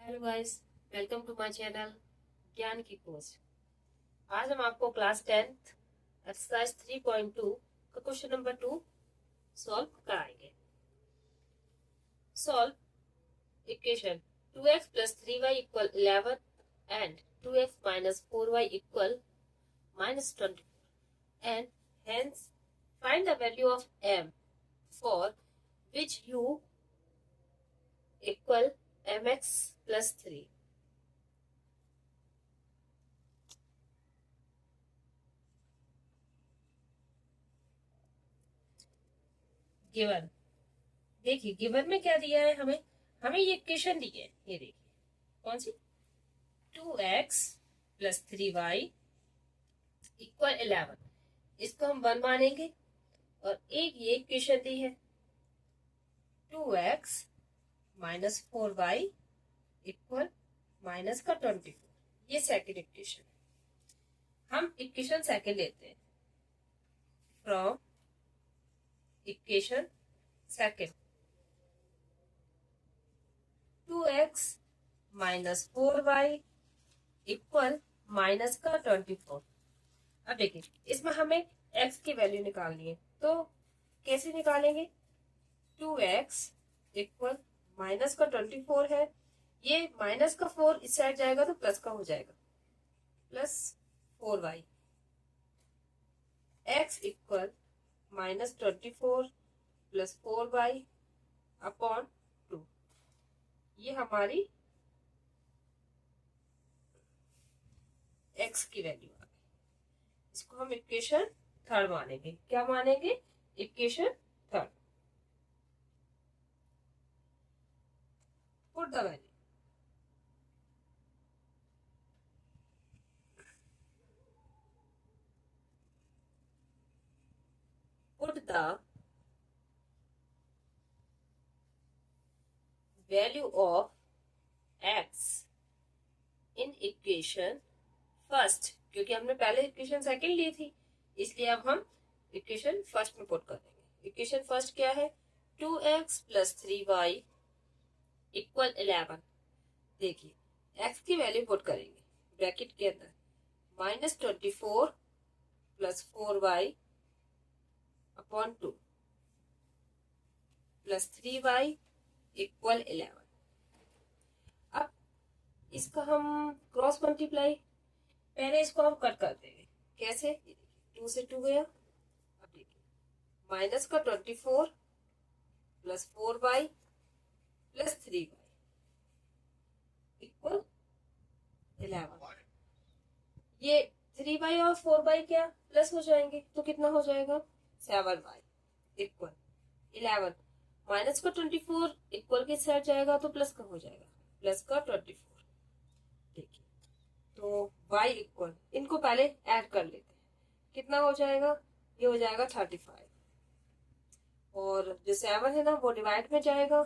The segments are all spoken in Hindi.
Hello guys, welcome to my channel ज्ञान की खोज। आज हम आपको क्लास 10th एक्सरसाइज 3.2 का क्वेश्चन नंबर 2 सॉल्व कराएंगे। Solve equation 2x plus 3y equal 11 and 2x minus 4y equal minus 24 and hence find the value of m for which u equal mx plus 3। Given, देखिए गिवन में क्या दिया है हमें हमें ये इक्वेशन दी है। ये देखिए कौन सी 2x प्लस 3y इक्वल 11। इसको हम 1 मानेंगे और एक ये इक्वेशन दी है 2x minus 4y equal minus का 24। ये सेकेंड इक्वेशन है। हम इक्वेशन सेकेंड लेते हैं from equation second 2x minus 4y equal minus का 24। अब देखिए इसमें हमें x की वैल्यू निकालनी है, तो कैसे निकालेंगे। 2x इक्वल माइनस का 24 है, ये माइनस का 4 इस साइड जाएगा तो प्लस का हो जाएगा, plus 4y x equal minus 24 plus 4y upon 2। ये हमारी x की वैल्यू आ गई। इसको हम इक्वेशन थर्ड मानेंगे। क्या मानेंगे? Equation third. Put the value put the value of x in equation first, क्योंकि हमने पहले इक्वेशन सेकंड ली थी इसलिए अब हम इक्वेशन फर्स्ट में पुट कर देंगे। इक्वेशन फर्स्ट क्या है 2x प्लस 3y इक्वल 11। देखिए x की वैल्यू पुट करेंगे ब्रैकेट के अंदर minus 24 plus 4y upon 2 plus 3y equal 11। अब इसका हम क्रॉस मल्टीप्लाई, पहले इसको हम कट कर देंगे। कैसे? 2 से 2 गया। अब देखिए माइनस का 24 plus 4y plus 3y equal 11। ये 3y और 4y क्या प्लस हो जाएंगे तो कितना हो जाएगा 7y इक्वल 11। माइनस का 24 इक्वल के साइड जाएगा तो प्लस का हो जाएगा, प्लस का 24। देखिए तो y इक्वल, इनको पहले ऐड कर लेते हैं, कितना हो जाएगा, ये हो जाएगा 35 और जो 7 है ना वो डिवाइड में जाएगा,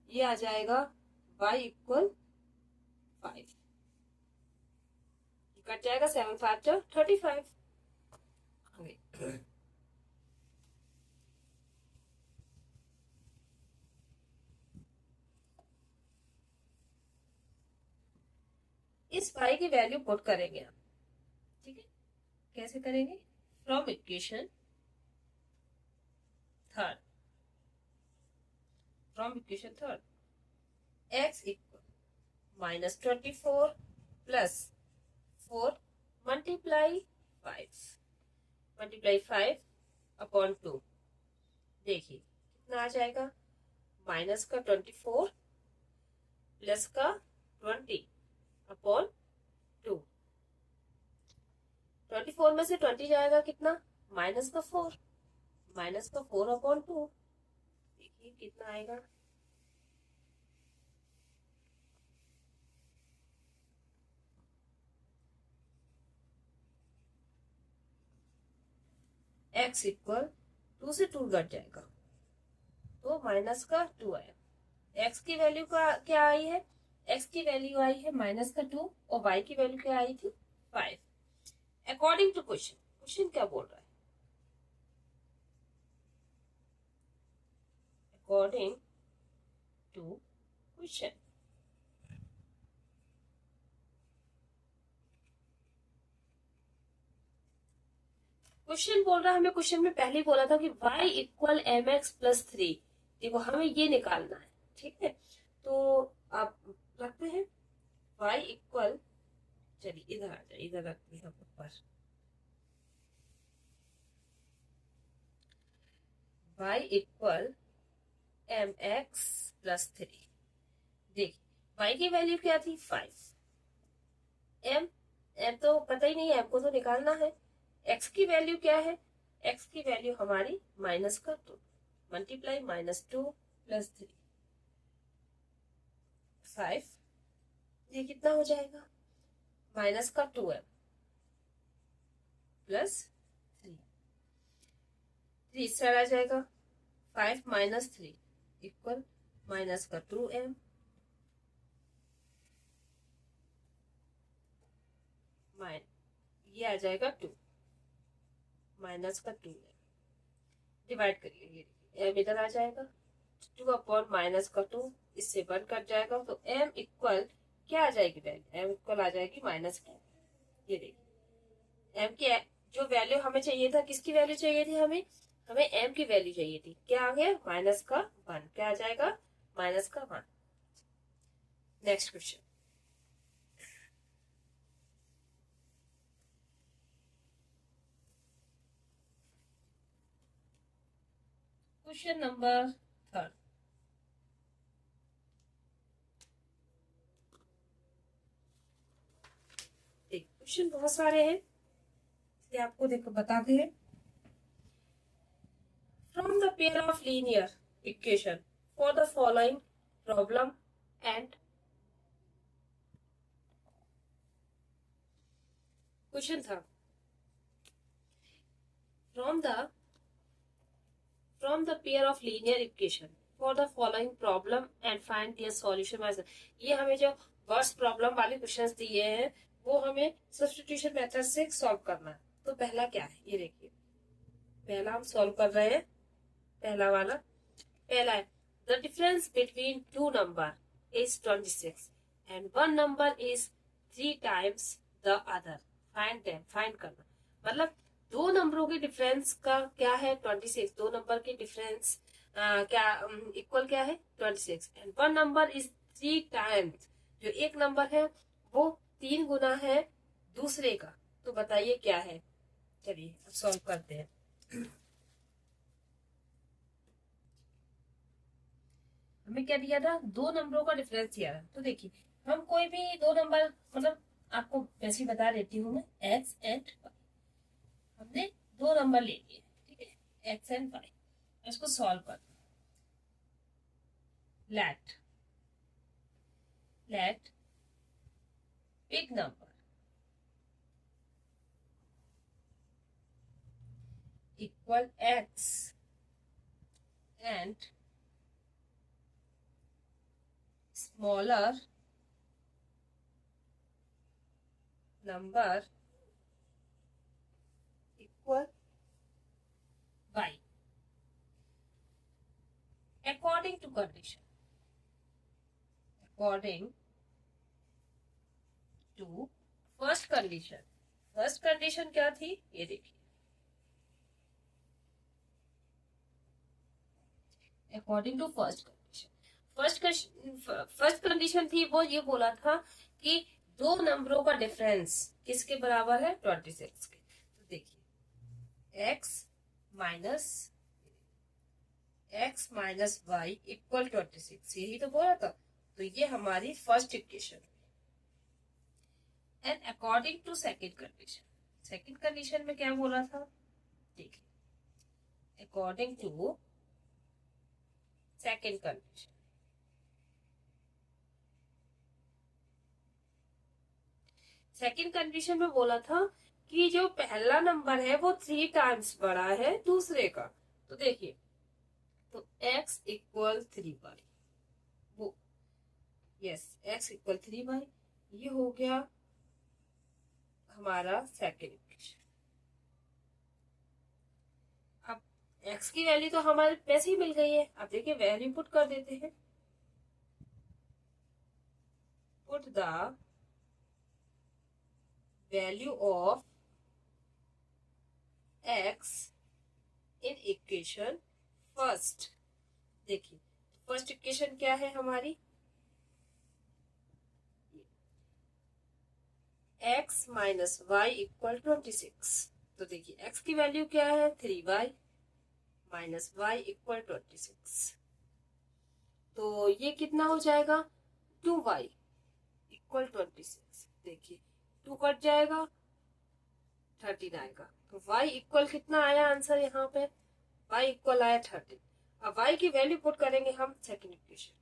ये आ जाएगा y इक्वल 5। कट जाएगा 7 5 35। इस y की वैल्यू पुट करेंगे हम, ठीक है। कैसे करेंगे? From equation third, from equation third x equal minus 24 plus 4 multiply 5 upon 2। देखिए कितना आ जाएगा, माइनस का 24 प्लस का 20 अपॉन 2। 24 में से 20 जाएगा कितना, माइनस का 4, माइनस का 4 अपॉन 2। देखिए कितना आएगा, x इक्वल 2 से 2 घट जाएगा तो माइनस का 2 आया। x की वैल्यू का क्या आई है, x की वैल्यू आई है माइनस का 2 और y की वैल्यू क्या आई थी 5। अकॉर्डिंग टू क्वेश्चन, क्वेश्चन क्या बोल रहा है, अकॉर्डिंग टू क्वेश्चन क्वेश्चन बोल रहा है, हमें क्वेश्चन में पहले ही बोला था कि y equal M X plus 3। देखो हमें ये निकालना है, ठीक है। तो आप रखते हैं y इक्वल, चलिए इधर आ जाए, इधर रखते हैं ऊपर। y equal M X plus 3। देखिए y की वैल्यू क्या थी 5, m m तो पता ही नहीं है, m को तो निकालना है। x की वैल्यू क्या है, x की वैल्यू हमारी माइनस का 2, मल्टीप्लाई -2 प्लस 3 5, ये कितना हो जाएगा, माइनस का 2m प्लस 3, 3 इस साइड आ जाएगा, 5 माइनस 3 इक्वल माइनस का 2m ये आ जाएगा 2 माइनस का 2m, डिवाइड करिए, ये m इधर आ जाएगा, 2 अपॉन माइनस का 2, इससे 1 कट जाएगा, तो m इक्वल क्या आ जाएगी वैल्यू, m इक्वल आ जाएगी माइनस की। ये देखिए m की जो वैल्यू हमें चाहिए था, किसकी वैल्यू चाहिए थी, हमें हमें m की वैल्यू चाहिए थी, क्या आ गया माइनस का 1, क्या आ जाएगा माइनस का 1। Next question, question number 3। Question बहुत सारे हैं, इसलिए आपको देखो बताते हैं। From the pair of linear equation for the following problem and, question था from the pair of linear equation for the following problem and find their solution by, ये हमें जो फर्स्ट प्रॉब्लम वाले क्वेश्चंस दिए हैं वो हमें सब्स्टिट्यूशन मेथड से सॉल्व करना है। तो पहला क्या है, ये देखिए, पहला हम सॉल्व कर रहे हैं, पहला है the difference between two number is 26 and one number is 3 times the other, find करना, मतलब दो नंबरों के डिफरेंस का क्या है 26, दो नंबर के डिफरेंस क्या इक्वल क्या है 26, and one number is 3 times, जो एक नंबर है वो 3 गुना है दूसरे का, तो बताइए क्या है। चलिए अब सॉल्व करते हैं। हमें क्या दिया था, दो नंबरों का डिफरेंस दिया था, तो देखिए हम कोई भी दो नंबर, मतलब आपको वैसे ही बता देती हूँ मैं, एक्स एंड वाई, हमने दो नंबर ले लिए, ठीक है, एक्स एंड वाई, इसको सॉल्व कर, let big number equal X and smaller number equal y according to condition, according to first condition क्या थी, ये देखिए, अकॉर्डिंग टू फर्स्ट कंडीशन थी, वो ये बोला था कि दो नंबरों का डिफरेंस किसके बराबर है 26 के, तो देखिए x माइनस वाई इक्वल 26, यही तो बोला था, तो ये हमारी first equation. And according to second condition में क्या बोला था, देखिए according to second condition, second condition में बोला था कि जो पहला नंबर है वो 3 टाइम्स बड़ा है दूसरे का, तो देखिए, तो x इक्वल 3y, वो यस x इक्वल 3y, ये हो गया हमारा सेकेंड इक्वेशन। अब x की वैल्यू तो हमारे वैसे ही मिल गई है, अब देखिए वैल्यू पुट कर देते हैं, put the value of x in equation first. देखिए फर्स्ट इक्वेशन क्या है हमारी, x माइनस वाई इक्वल 26। तो देखिए x की वैल्यू क्या है 3y माइनस वाई इक्वल 26। तो ये कितना हो जाएगा 2y इक्वल 26। देखिए 2 कट जाएगा 13 आएगा। तो y इक्वल कितना आया आंसर यहाँ पे, y इक्वल आया 13। अब y की वैल्यू पुट करेंगे हम second equation.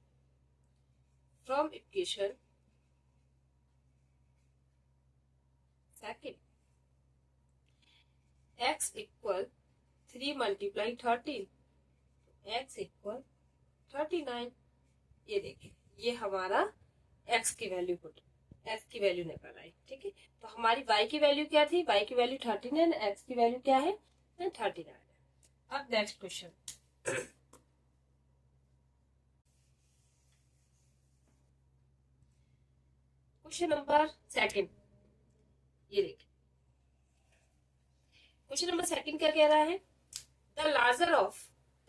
From equation second x equal 3 multiply 13, x equal 39। ये देखिए ये हमारा x की वैल्यू निकल आई। ठीक है, तो हमारी y की वैल्यू क्या थी, y की वैल्यू 13 है, x की वैल्यू क्या है 39 है। अब next question, question number second. ये देखिए क्वेश्चन नंबर सेकंड क्या कह रहा है, the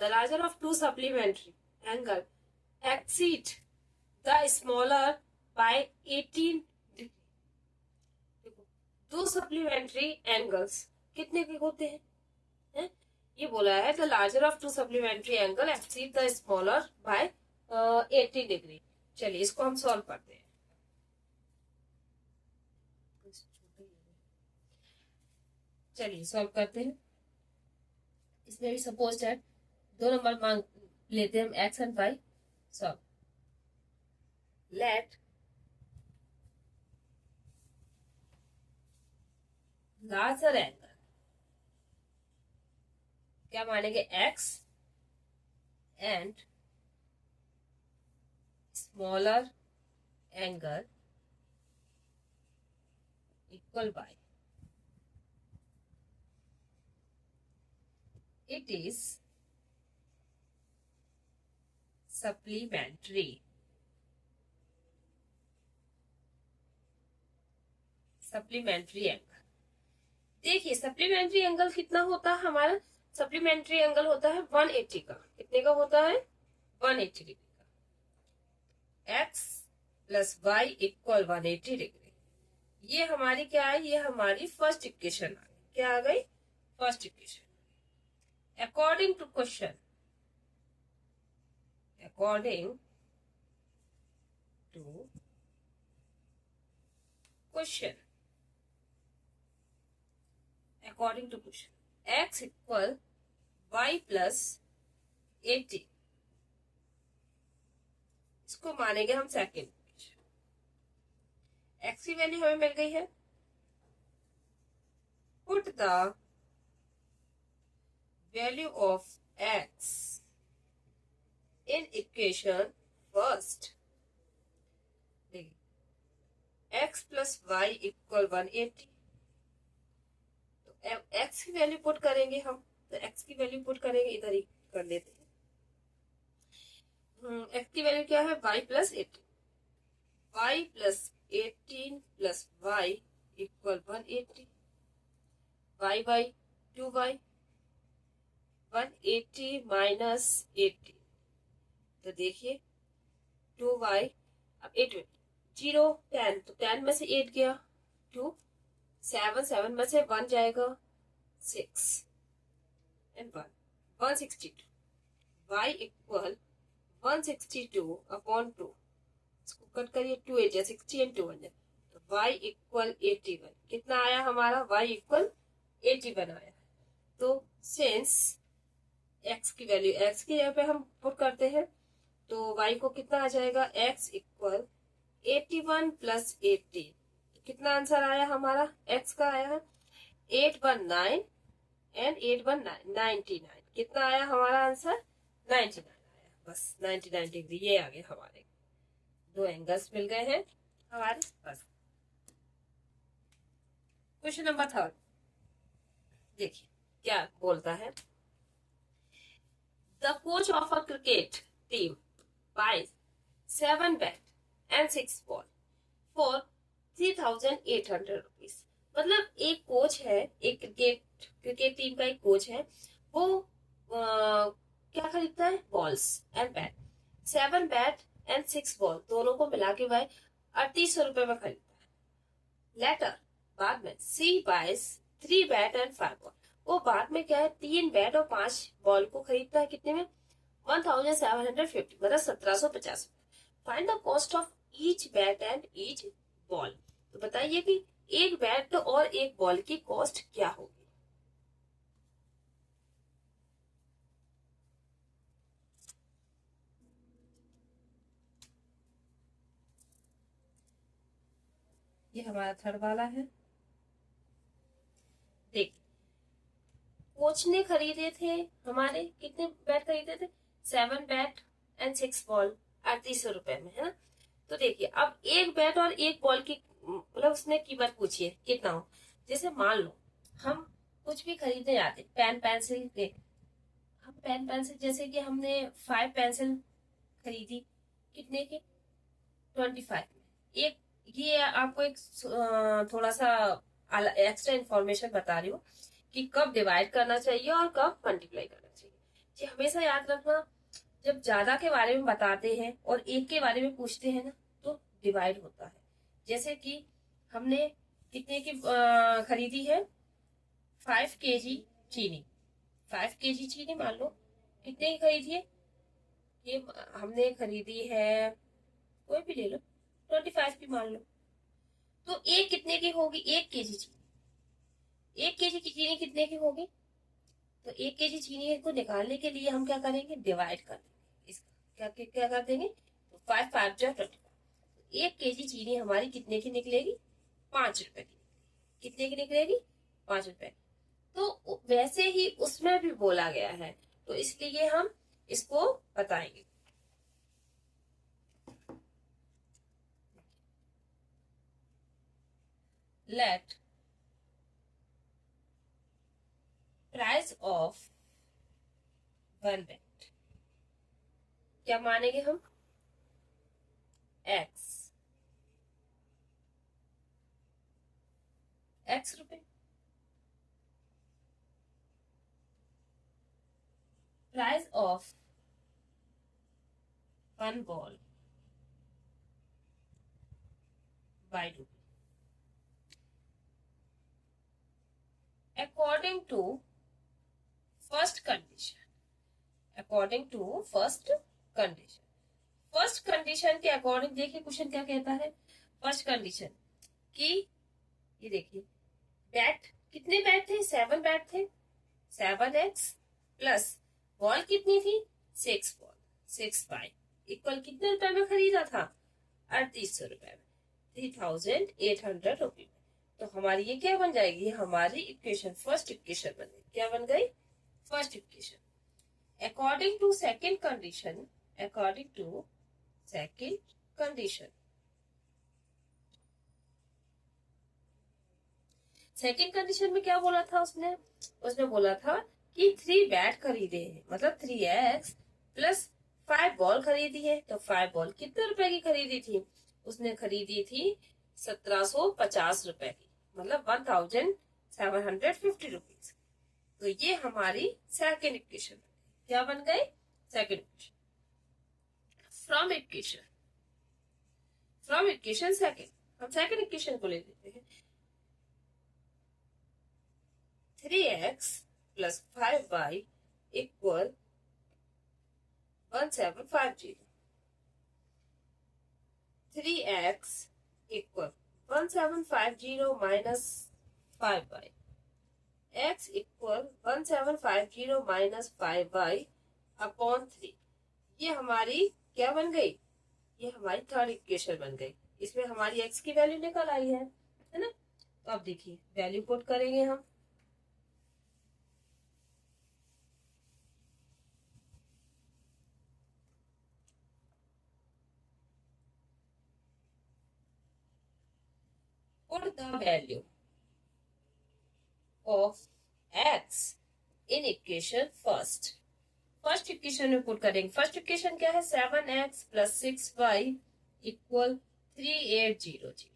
larger of to supplementary angle exceed the smaller by 18 degree. दो सप्लीमेंट्री एंगल्स कितने के होते हैं? ये बोला है the larger of to supplementary angle exceed the smaller by 18 degree. चलिए इसको हम सॉल्व करते हैं। चलिए सॉल्व करते हैं। इसमें भी सपोज दैट दो नंबर मांग लेते हैं हम x and y। Solve let larger angle, क्या मानेंगे x and smaller angle equal y। It is supplementary angle. देखिए सप्लीमेंट्री एंगल कितना होता है हमारा, सप्लीमेंट्री एंगल होता है 180 का। कितने का होता है 180 डिग्री का। x plus Y equal 180 degree. ये हमारी क्या है, ये हमारी फर्स्ट इक्वेशन आ गई। क्या आ गई, first equation. According to question, x equal y plus 80, इसको मानेंगे हम सेकेंड। x की वैल्यू हमें मिल गई है, put the value of x in equation first। x plus Y equal 180। तो x की वैल्यू पुट करेंगे हम, तो x की वैल्यू पुट करेंगे, इधर ही कर लेते हैं। x की वैल्यू क्या है y plus 18, y plus 18 plus y equal 180। y by 2y, 180 minus 80। तो देखिए 2y, अब 8 0 10, तो 10 में से 8 गया 2, 7 में से 1 जाएगा 6 एंड 1 162। y इक्वल 162 अपॉन 2, इसको कट करिए 2 8 60 एंड 2 1, तो y इक्वल 81। कितना आया हमारा, y इक्वल 81 आया। तो सिंस x की वैल्यू x की जगह पे हम पुट करते हैं, तो y को कितना आ जाएगा, x इक्वल 81 प्लस 80। कितना आंसर आया हमारा, x का आया है 819 एंड 819 99। कितना आया हमारा आंसर 99 आया। बस 99 डिग्री ये आ गए हमारे, दो एंगल्स मिल गए हैं हमारे पास। क्वेश्चन नंबर थर्ड देखिए क्या बोलता है, The coach of a cricket team buys 7 bat and 6 ball for 3,800 rupees. मतलब एक कोच है, एक क्रिकेट टीम का एक कोच है, वो क्या खरीदता है? Balls and bat. 7 bat and 6 ball दोनों को मिला के भाई 3800 रुपए में खरीदता है। लेटर, बाद में सी बाइस 3 बैट एंड 5 बॉल। वो बाद में क्या है, 3 बैट और 5 बॉल को खरीदता है कितने में? 1750, मतलब 1750। Find the cost of each bat and each ball. तो बताइए कि एक बैट और एक बॉल की कॉस्ट क्या होगी? ये हमारा थर्ड वाला है। देख, कोच ने खरीदे थे हमारे, कितने बैट खरीदे थे? 7 बैट एंड 6 बॉल, 3800 रुपए में, है ना? तो देखिए, अब एक बैट और एक बॉल की मतलब उसने कीमत पूछी है कितना हो। जैसे मान लो हम कुछ भी खरीदने जाते, पेन पेंसिल के, हम पेन पेंसिल जैसे कि हमने 5 पेंसिल खरीदी, कितने की? 25 में। एक ये आपको एक थोड़ा सा एक्स्ट्रा इंफॉर्मेशन बता रही हूँ कि कब डिवाइड करना चाहिए और कब मल्टीप्लाई करना चाहिए। ये हमेशा याद रखना, जब ज्यादा के बारे में बताते हैं और एक के बारे में पूछते हैं ना, तो डिवाइड होता है। जैसे कि हमने कितने की खरीदी है? 5 kg चीनी। 5 kg चीनी मान लो, कितने की खरीदी है? ये हमने खरीदी है, कोई भी ले लो, 25 की मान लो। तो एक कितने की होगी? 1 kg चीनी। 1 kg की चीनी कितने की होगी? तो 1 kg चीनी को निकालने के लिए हम क्या करेंगे? डिवाइड कर देंगे इसका। क्या क्या कर देंगे? तो 5 5 जो 25। 1 kg चीनी हमारी कितने की निकलेगी? 5 रुपए की। कितने की निकलेगी? 5 रुपए। तो वैसे ही उसमें भी बोला गया है, तो इसलिए हम इसको बताएंगे। लेट प्राइस ऑफ 1 बैट, क्या मानेंगे हम? एक्स, रुपए। Price of 1 ball by rupee, according to first condition. According to first condition. First condition के अकॉर्डिंग देखिए क्वेश्चन क्या कहता है। फर्स्ट कंडीशन कि ये देखिए, बैट कितने बैट थे? 7 बैट थे। 7x प्लस बॉल कितनी थी? 6 बॉल। 6 बाई इक्वल कितने रुपए में खरीदा था? 3800 रुपए में, 3800 रुपये में। तो हमारी ये क्या बन जाएगी? हमारी इक्वेशन, फर्स्ट इक्वेशन बन गई। क्या बन गई? First equation. According to second condition, according to second condition, second condition में क्या बोला था उसने? उसने बोला था कि 3 बैट खरीदे हैं, मतलब 3x प्लस 5 बॉल खरीदी है। तो 5 बॉल कितने रुपए की खरीदी थी? उसने खरीदी थी 1750 रुपए की, मतलब 1750 रुपीज। तो ये हमारी सेकेंड इक्वेशन क्या बन गई? Second equation. From equation, from equation second, हम सेकेंड इक्वेशन को ले लेते हैं। 3x plus 5y equal 1750। 3x equal 1750 minus 5y, x equal 1750 minus 5y upon 3। ये हमारी क्या बन गई? ये हमारी थर्ड इक्वेशन बन गई। इसमें हमारी x की वैल्यू निकल आई है ना? तो अब देखिए वैल्यू पुट करेंगे हम। Put the value of x in equation first. First equation में पुट करेंगे। फर्स्ट इक्वेशन क्या है? 7x plus 6y equal 3800।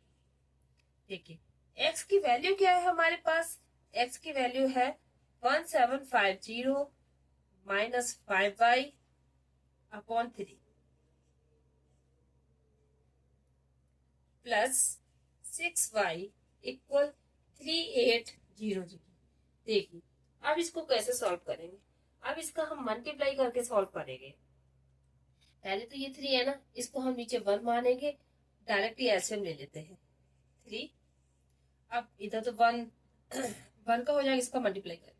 देखिए x की वैल्यू क्या है हमारे पास? x की वैल्यू है 1750 minus 5y upon 3 plus 6y equal 3800। देखिए अब इसको कैसे सॉल्व करेंगे? अब इसका हम मल्टीप्लाई करके सॉल्व करेंगे। पहले तो ये 3 है ना, इसको हम नीचे 1 मानेंगे, डायरेक्टली एलसीएम ले लेते हैं 3। अब इधर तो 1 1 का हो जाएगा, इसका मल्टीप्लाई करेंगे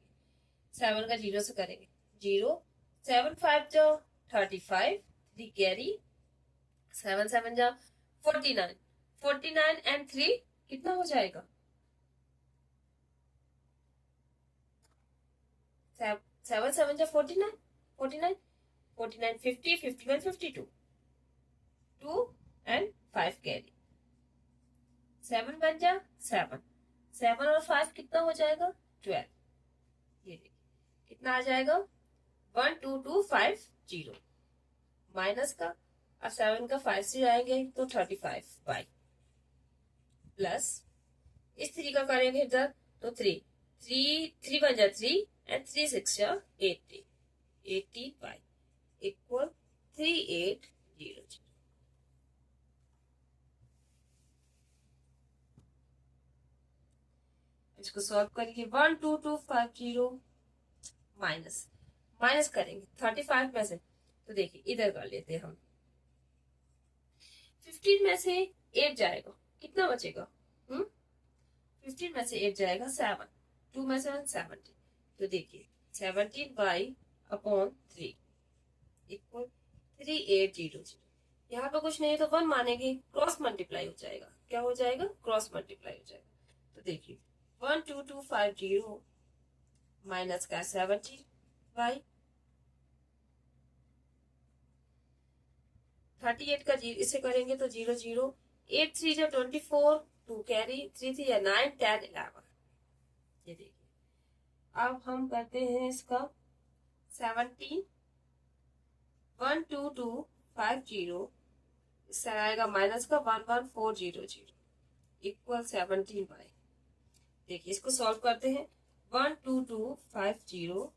7 का 0 से करेंगे 0 7 5 जा 35 3 कैरी 7 7 जा 49 49 एंड 3 कितना हो जाएगा? 7 7 जा 49 49 49 50 51 52 2 एंड 5 कैरी 7 बन जा 7 7 और 5 कितना हो जाएगा? 12। ये देखिए कितना आ जाएगा? 12250 माइनस का, अब 7 का 5 से जाएंगे तो 35 बाई प्लस इस 3 का करेंगे इधर तो 3 3 बन जा 3 एंड 3 6 जा 80 80 बाई इक्वल 3800। इसको सॉल्व करेंगे 12250 माइनस माइनस करेंगे 35 में से, तो देखिए इधर कर लेते हैं हम 15 में से 8 जाएगा, कितना बचेगा? 15 में से 8 जाएगा 7 2 में से 17, तो देखिए 17 बाई अपॉन 3 इक्वल 3800। यहाँ पे कुछ नहीं है तो 1 मानेंगे, क्रॉस मल्टीप्लाई हो जाएगा। क्या हो जाएगा? क्रॉस मल्टीप्लाई हो जाएगा। तो देखिए 12250 माइनस का 70 बाई 38 का 0 इसे करेंगे तो 0 0 8 3 जा 24 2 कैरी 3 3 या 9 10 11। ये देखिए अब हम करते हैं इसका 17 12250 इससे आएगा माइनस का 11400 इक्वल 17 बाई। देखिए इसको सॉल्व करते हैं 12250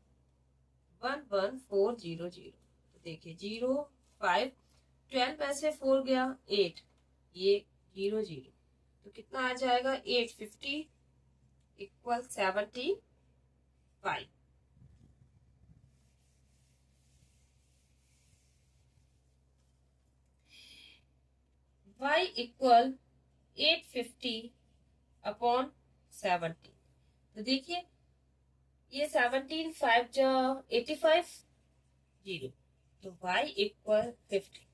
11400, तो देखिए 0 5 12 में से 4 गया 8 ये 0 0, तो कितना आ जाएगा? 850 इक्वल 75 y इक्वल 850 अपॉन 17। तो देखिए ये 17 5 जा 85 0, तो y इक्वल 50।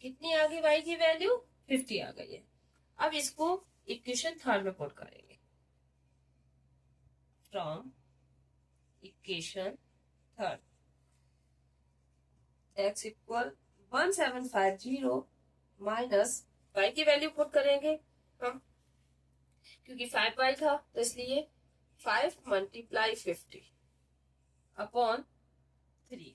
कितनी आ गई y की वैल्यू? 50 आ गई है। अब इसको इक्वेशन थर्ड में पुट करेंगे। From equation third x equal 1750 minus y की वैल्यू पुट करेंगे हम, क्योंकि 5y था तो इसलिए 5 मल्टीप्लाई 50 अपॉन 3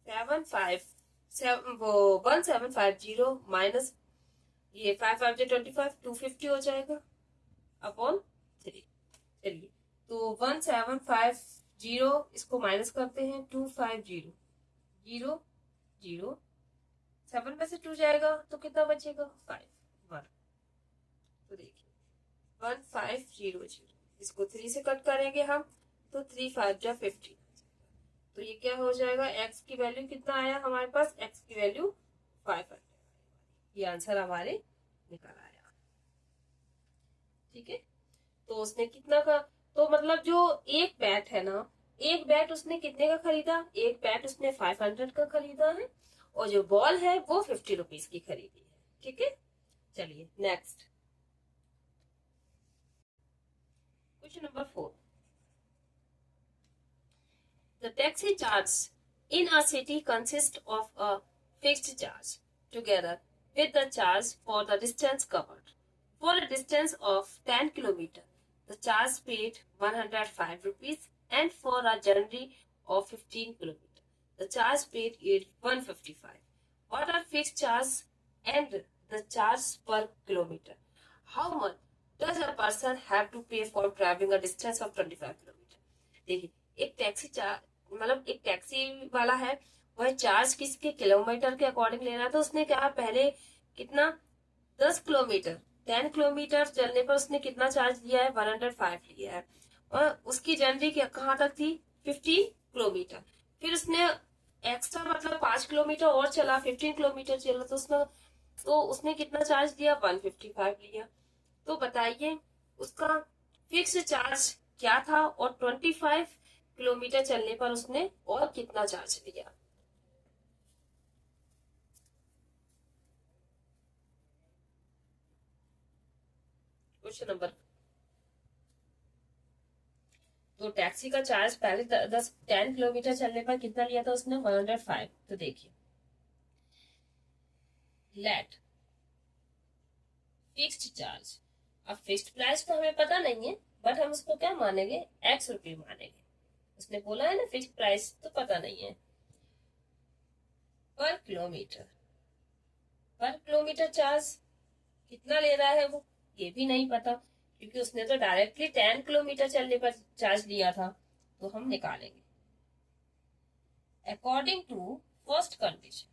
1750 माइनस ये 5 5 जा 25 250 हो जाएगा अपॉन 3। चलिए तो 1750 इसको माइनस करते हैं 250 0 0 7 में से 2 जाएगा तो कितना बचेगा? 5 1। तो देखिए 1500 इसको 3 से कट करेंगे हम तो 3 5 जा 50, तो ये क्या हो जाएगा? x की वैल्यू कितना आया हमारे पास? x की वैल्यू 500। ये आंसर हमारे निकल आया। ठीक है, तो उसने कितना का, तो मतलब जो एक बैट है ना, एक बैट उसने कितने का खरीदा? एक बैट उसने 500 का खरीदा है और जो बॉल है वो 50 रुपीज की खरीदी है। ठीक है, चलिए next question number 4। The taxi charge in a city consists of a fixed charge together with the charge for the distance covered. For a distance of 10 km, the charge paid 105 rupees, and for a journey of 15 km, the charge paid is 155. What are fixed charge and the charge per kilometer? How much does a person have to pay for traveling a distance of 25 kilometre. देखिए एक टैक्सी मतलब एक टैक्सी वाला है, वह चार्ज किसके किलोमीटर के अकॉर्डिंग ले रहा है। तो उसने क्या पहले कितना 10 किलोमीटर 10 किलोमीटर चलने पर उसने कितना चार्ज लिया है 105 लिया है। और उसकी जर्नी कहाँ तक थी 15 किलोमीटर। फिर उसने एक्स्ट्रा मतलब 5 किलोमीटर और चला 15 किलोमीटर चला तो उसने कितना चार्ज लिया 155 लिया। तो बताइए उसका फिक्स चार्ज क्या था और 25 किलोमीटर चलने पर उसने और कितना चार्ज लिया। क्वेश्चन नंबर, तो टैक्सी का चार्ज पहले 10 किलोमीटर चलने पर कितना लिया था उसने 105। तो देखिए लेट फिक्स्ड चार्ज, अब फिक्स्ड प्राइस तो हमें पता नहीं है बट हम उसको क्या मानेंगे एक्स रुपये मानेंगे। उसने बोला है ना फिक्स्ड प्राइस तो पता नहीं है। पर किलोमीटर चार्ज कितना ले रहा है वो ये भी नहीं पता, क्योंकि उसने तो डायरेक्टली 10 किलोमीटर चलने पर चार्ज लिया था। तो हम निकालेंगे अकॉर्डिंग टू फर्स्ट कंडीशन।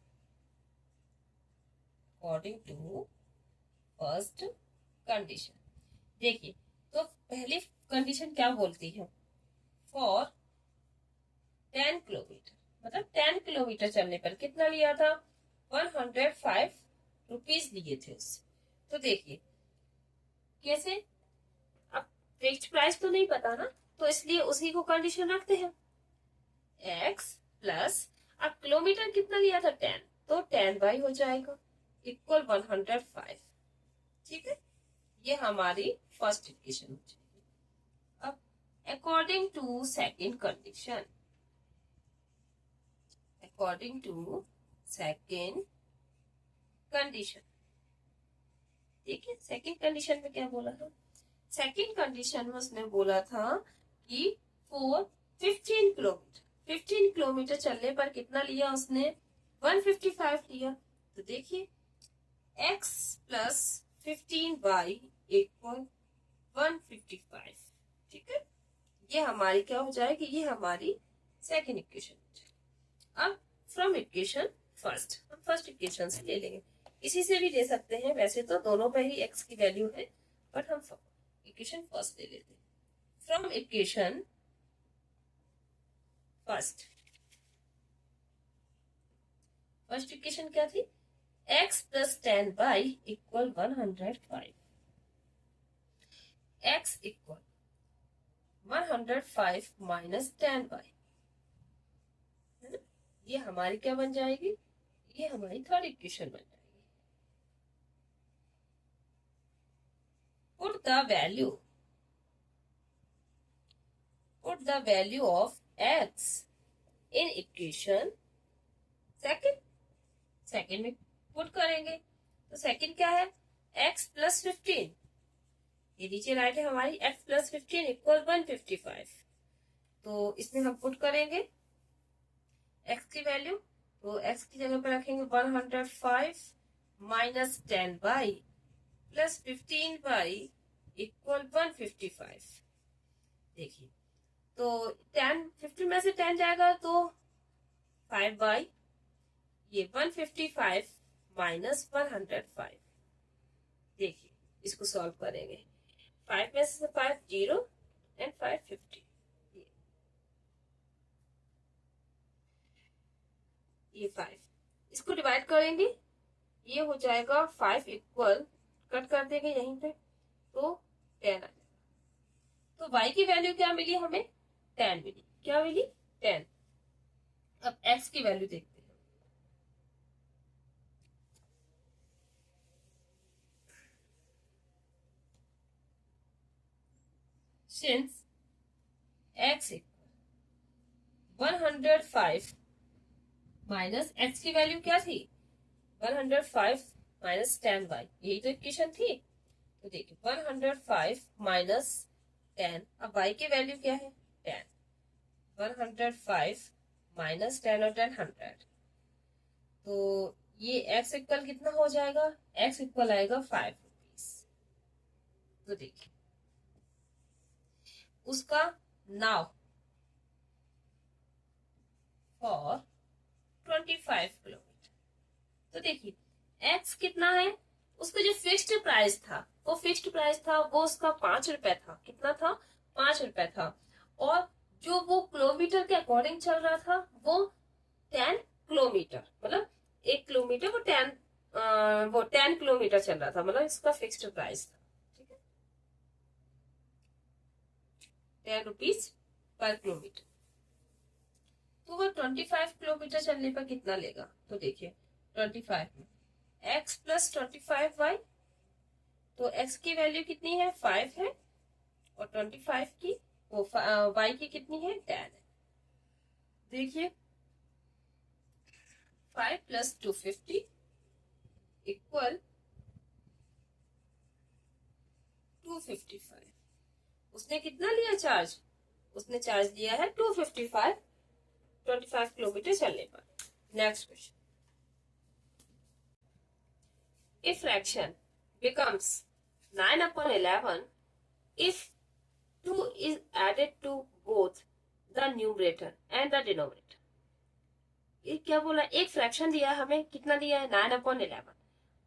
देखिए तो पहली कंडीशन क्या बोलती है फॉर 10 किलोमीटर, मतलब 10 किलोमीटर चलने पर कितना लिया था 105 रुपीज लिए थे उससे। तो देखिए कैसे, अब फिक्स्ड प्राइस तो नहीं पता ना, तो इसलिए उसी को कंडीशन रखते हैं एक्स प्लस, अब किलोमीटर कितना लिया था 10, तो 10 बाई हो जाएगा इक्वल 105। ठीक है, ये हमारी फर्स्ट इक्वेशन हो जाएगी। अब अकॉर्डिंग टू सेकेंड कंडीशन, देखिए सेकेंड कंडीशन में क्या बोला था, सेकेंड कंडीशन में उसने बोला था कि फॉर 15 किलोमीटर चलने पर कितना लिया उसने 155 लिया। तो देखिए x प्लस 15 बाई इक्वल 155। ठीक है, ये हमारी क्या हो जाएगी, ये हमारी सेकेंड इक्वेशन हो जाएगी। अब फ्रॉम इक्वेशन फर्स्ट, हम फर्स्ट इक्वेशन से ले लेंगे, इसी से भी ले सकते हैं, वैसे तो दोनों पे ही x की वैल्यू है बट हम इक्वेशन फर्स्ट ले लेते हैं। फ्रॉम इक्वेशन फर्स्ट इक्वेशन क्या थी x plus 10 by equal 105, x equal 105 minus 10 by, है ना, ये हमारी क्या बन जाएगी, ये हमारी थर्ड इक्वेशन बन जाएगी। Put the value of x in equation second में पुट करेंगे। तो सेकेंड क्या है x प्लस 15, ये नीचे राइट है हमारी x प्लस 15 इक्वल 155। तो इसमें हम पुट करेंगे x की वैल्यू, तो x की जगह पर रखेंगे 105 minus 10 by plus 15 by equal 155। देखिए तो 15 में से 10 जाएगा तो 5 बाई ये 155 माइनस 105। देखिए इसको सॉल्व करेंगे, 5 में से 5 0 एंड 5 50, ये 5 इसको डिवाइड करेंगे, ये हो जाएगा 5 इक्वल कट कर देंगे यहीं पे तो 10 आ जाएगा। तो y की वैल्यू क्या मिली हमें 10 मिली, क्या मिली 10। अब x की वैल्यू देखते हैं, since x equal 105 minus x की वैल्यू क्या थी 105 माइनस 10 बाई, यही तो इक्वेशन थी। तो देखिए 105 माइनस 10, अब y की वैल्यू क्या है 10, 105 माइनस 10 और 10 100, तो ये x इक्वल कितना हो जाएगा, x इक्वल आएगा 5 रुपीज। तो देखिए उसका नाउ फॉर 25 किलोमीटर। तो देखिए एक्स कितना है, उसका जो फिक्स्ड प्राइस था वो फिक्स्ड प्राइस था, वो उसका 5 रुपए था। कितना था? 5 रुपए था। और जो वो किलोमीटर के अकॉर्डिंग चल रहा था वो 10 किलोमीटर, मतलब 1 किलोमीटर वो 10 किलोमीटर चल रहा था, मतलब इसका फिक्स्ड प्राइस था। ठीक है, 10 रुपीज पर किलोमीटर। तो वो 25 किलोमीटर चलने पर कितना लेगा? तो देखिए 25 एक्स प्लस 25 वाई, तो एक्स की वैल्यू कितनी है? 5 है, और 25 की वो वाई की कितनी है? 10 है। देखिए 5 प्लस 250 इक्वल 255। उसने कितना लिया चार्ज? उसने चार्ज लिया है 255, 25 किलोमीटर चलने पर। Next question, if fraction becomes 9/11 if 2 is added to both the numerator and the denominator। ये क्या बोला? एक फ्रैक्शन दिया है हमें, कितना दिया है? 9/11।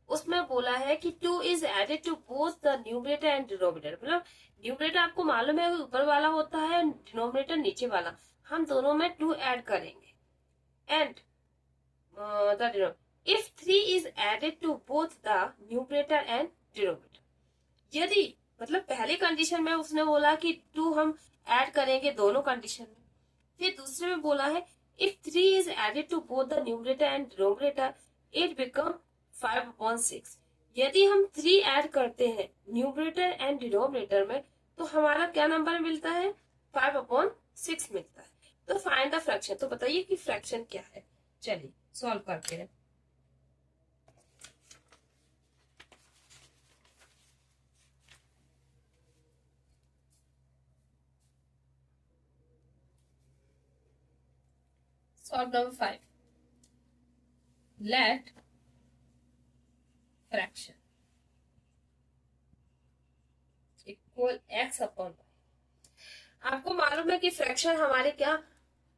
उसमें बोला है कि 2 is added to both the numerator and denominator, मतलब न्यूमरेटर आपको मालूम है ऊपर वाला होता है, डिनोमिनेटर नीचे वाला। हम दोनों में 2 ऐड करेंगे and the if 3 is added to both the numerator and denominator। यदि मतलब पहली कंडीशन में उसने बोला कि 2 हम ऐड करेंगे दोनों कंडीशन में, फिर दूसरे में बोला है if 3 is added to both the numerator and denominator it become 5/6। यदि हम 3 ऐड करते हैं न्यूमरेटर एंड डिनोमिनेटर में तो हमारा क्या नंबर मिलता है? 5/6 मिलता है। तो फाइंड द फ्रैक्शन। तो बताइए कि फ्रैक्शन क्या है। चलिए सॉल्व करते हैं। Solve number 5. Let fraction equal x upon y। आपको मालूम है कि फ्रैक्शन हमारे क्या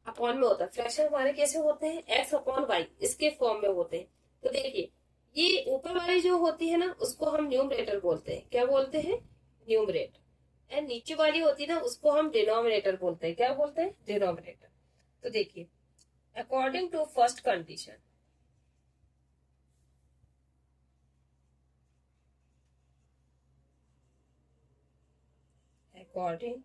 अपॉन में होता है? फ्रैक्शन हमारे कैसे होते हैं? x अपॉन y, इसके फॉर्म में होते हैं। तो देखिए ये ऊपर वाली जो होती है ना उसको हम न्यूमरेटर बोलते हैं। क्या बोलते हैं? न्यूमरेटर। एंड नीचे वाली होती है ना उसको हम डिनोमिनेटर बोलते हैं। क्या बोलते हैं? डिनोमिनेटर। तो देखिए according to first condition, according